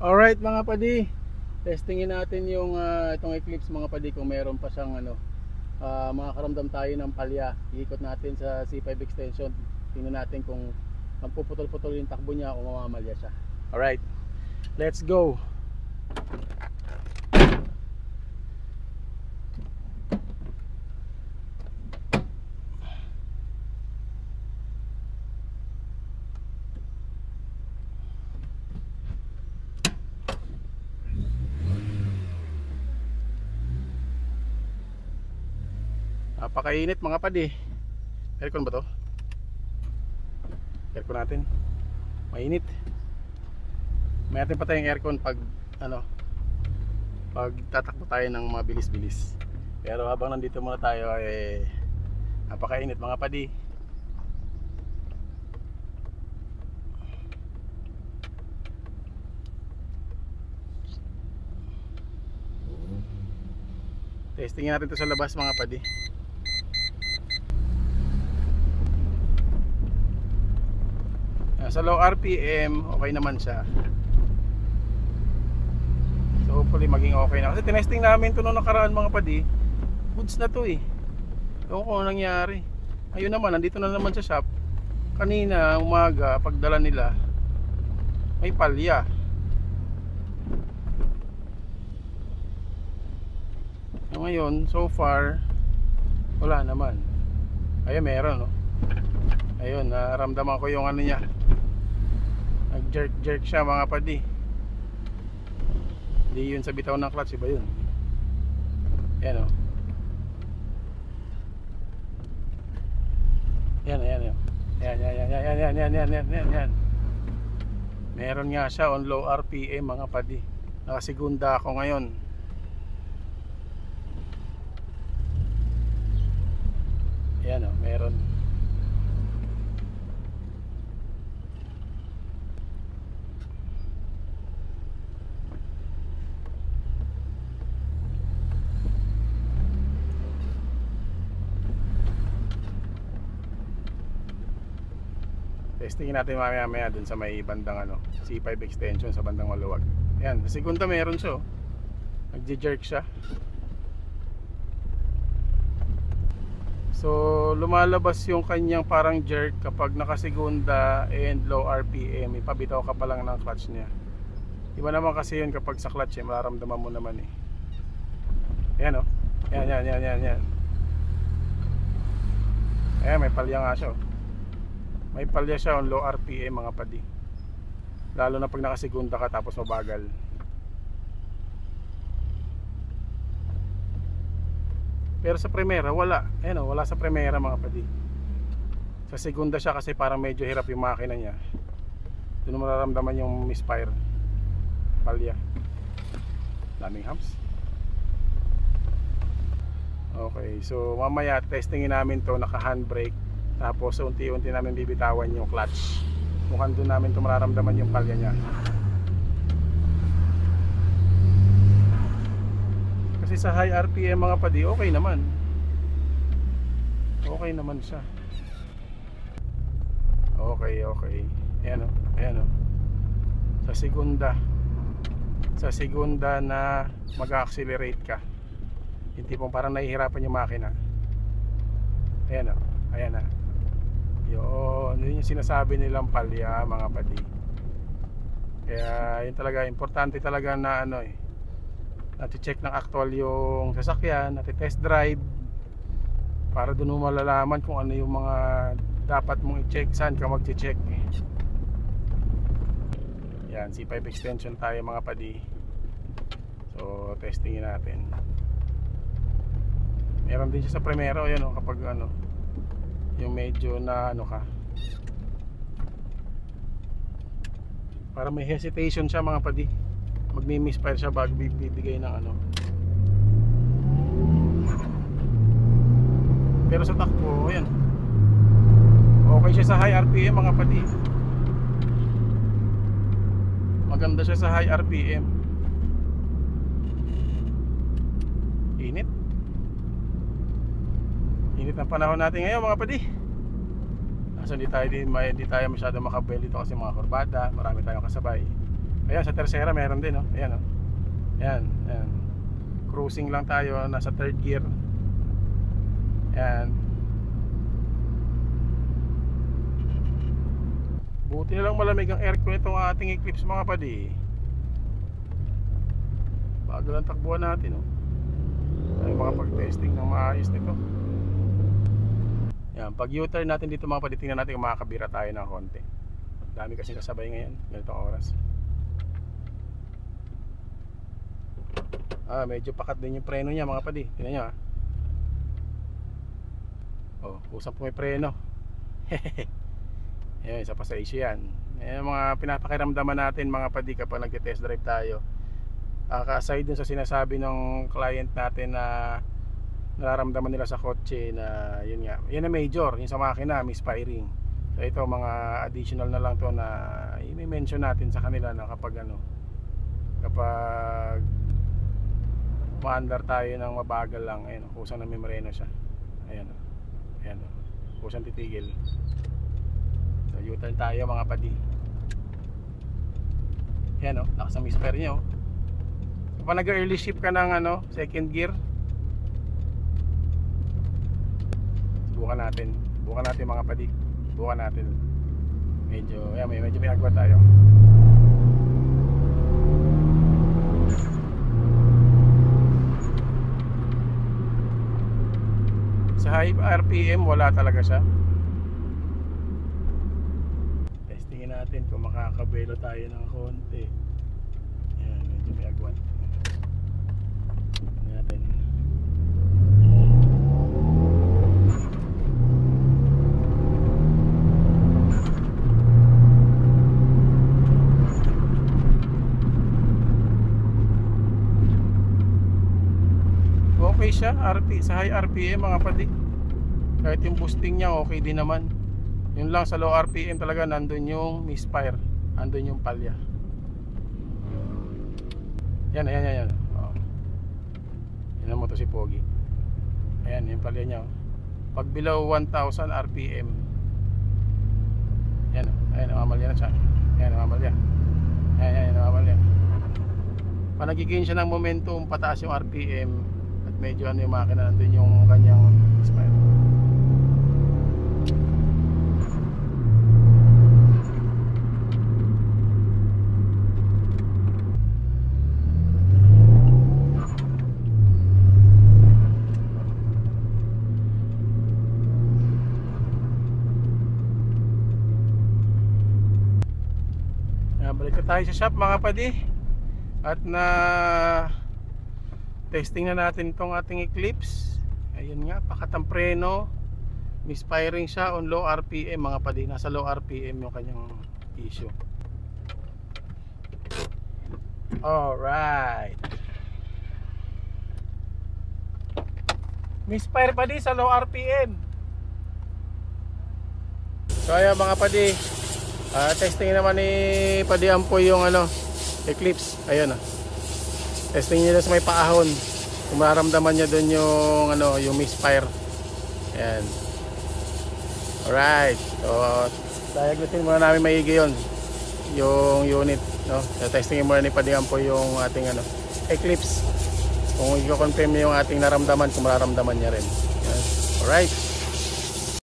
Alright mga padi, testingin natin yung itong Eclipse mga padi kung meron pa siyang makakaramdam tayo ng palya. Iikot natin sa C5 extension. Tingnan natin kung magpuputol-putol yung takbo niya o mamamalya siya. Alright, let's go! Napakainit mga padi. Aircon ba to? Aircon natin. Mainit. May natin pa tayong aircon pag pag tatakbo tayo ng mga bilis-bilis. Pero habang nandito muna tayo napakainit mga padi. Testingin natin to sa labas mga padi. Sa low RPM, okay naman siya. So hopefully maging okay na. Kasi tinesting namin ito nung nakaraan mga padi. Goods na to eh. Ewan ko anong nangyari. Ayun naman, nandito na naman sa shop. Kanina, umaga, pagdala nila, may palya. So, ngayon, so far, wala naman. Ayun, meron no. Ayun, naramdaman ko yung ano niya. Nag-jerk siya mga padi. Hindi yun sa bitaw ng clutch, iba yun. Ayan o. Yan. Yan. Meron nga siya on low RPM mga padi. Nakasigunda ako ngayon. Yan o, meron. Testingin natin mamaya dun sa may bandang C5 extension sa bandang maluwag. Ayan, sa segunda meron siya. Nagje-jerk siya. So lumalabas yung kanyang parang jerk kapag nakasegunda and low RPM. Ipabitaw ka pa lang ng clutch niya. Iba naman kasi yun kapag sa clutch mararamdaman mo naman eh. Ayan o. Yan. Ayan, may palya nga siya. May palya siya on low RPM mga padi. Lalo na pag nakasegunda ka tapos mabagal. Pero sa primera wala. Ayan o, wala sa primera mga padi. Sa segunda siya kasi parang medyo hirap yung makina niya. Doon mo mararamdaman yung misfire. Palya. Daming humps. Okay, so mamaya testingin namin to, naka handbrake. Tapos unti-unti namin bibitawan yung clutch. Mukhang doon namin ito mararamdaman yung palya niya. Kasi sa high RPM mga padi, okay naman. Okay naman siya. Okay. Ayan o. Sa segunda na mag-accelerate ka. Yung tipong parang nahihirapan yung makina. Ayan na. Yun yung sinasabi nilang palya mga padi. Kaya yun talaga, importante talaga na nati-check ng actual yung sasakyan, nati-test drive para doon mo malalaman kung ano yung mga dapat mong i-check, saan ka mag-check. Yan, C5 extension tayo mga padi. So testingin natin. Meron din siya sa primero, yun kapag yung medyo na ka, para may hesitation siya mga padi, magmi-misfire siya bago bibigay ng pero sa takbo, ayan, okay siya sa high RPM mga padi. Maganda siya sa high RPM. Init ang panahon natin ngayon mga padi. Kaso hindi tayo masyado makabel dito kasi mga kurbada, marami tayong kasabay. Ayan, sa tercera meron din, oh. Ayan, oh. Ayan, ayan. Cruising lang tayo, nasa third gear. Ayan. Buti na lang malamig ang aircon itong ating Eclipse mga padi. Bago lang takbuhan natin, oh. Ay mga pag-testing ng maayos nito. Yan, pag U-turn natin dito mga padi, tingnan natin kung makakabira tayo ng konti. Dami kasi kasabay ngayon, ganitong oras. Medyo pakat din yung preno niya mga padi. Tingnan nyo, oh, usap po may preno. Ayan, isa pa sa issue yan. Ayan, mga pinapakiramdaman natin mga padi kapag nag-test drive tayo. Aside dun sa sinasabi ng client natin na nararamdaman nila sa kotse na yun nga, yun na major, yung sa makina, misfiring. So ito mga additional na lang to na i-mention natin sa kanila na kapag kapag maandar tayo ng mabagal lang, ayun, kusang na membreno siya. Ayan, ayan, kusang titigil. So U-turn tayo mga padi. Ayan, lakas ang misfire niya, kapag nag-early shift ka ng second gear, subukan natin mga padi, subukan natin. Medyo may agwa tayo. Sa high RPM wala talaga siya. Testingin natin kung makakabelo tayo ng konti. Ayan, medyo may agwan natin. Okay siya, sa high RPM mga padi. Kahit yung boosting niya okay din naman. Yun lang sa low RPM talaga nandun yung misfire, nandun yung palya. Yan. Yan mo to si Pogi. Ayan yung palya niya, pag below 1000 RPM. Yan, ayan, namamalya na siya. Ayan, namamalya. Ayan, namamalya. Pag nag-gain siya ng momentum, pataas yung RPM at medyo yung makina, nandun yung kanyang smile. Balik na tayo sa shop mga padi. At na testing na natin itong ating Eclipse. Ayun nga, pakatang preno, misfiring siya on low RPM mga padi. Nasa low RPM yung kanyang issue. Alright, misfire padi sa low RPM. So ayan mga padi, testing naman ni Padi Ampoy yung Eclipse. Ayun testing niya sa may paahon. Kung mararamdaman niya doon yung yung misfire. Ayan. Alright. So diagnosin muna namin maigi yun, yung unit, so, testingin muna ni Padi Ampoy yung ating Eclipse. Kung i-confirm niya yung ating naramdaman, kung mararamdaman niya rin. Ayan. Alright.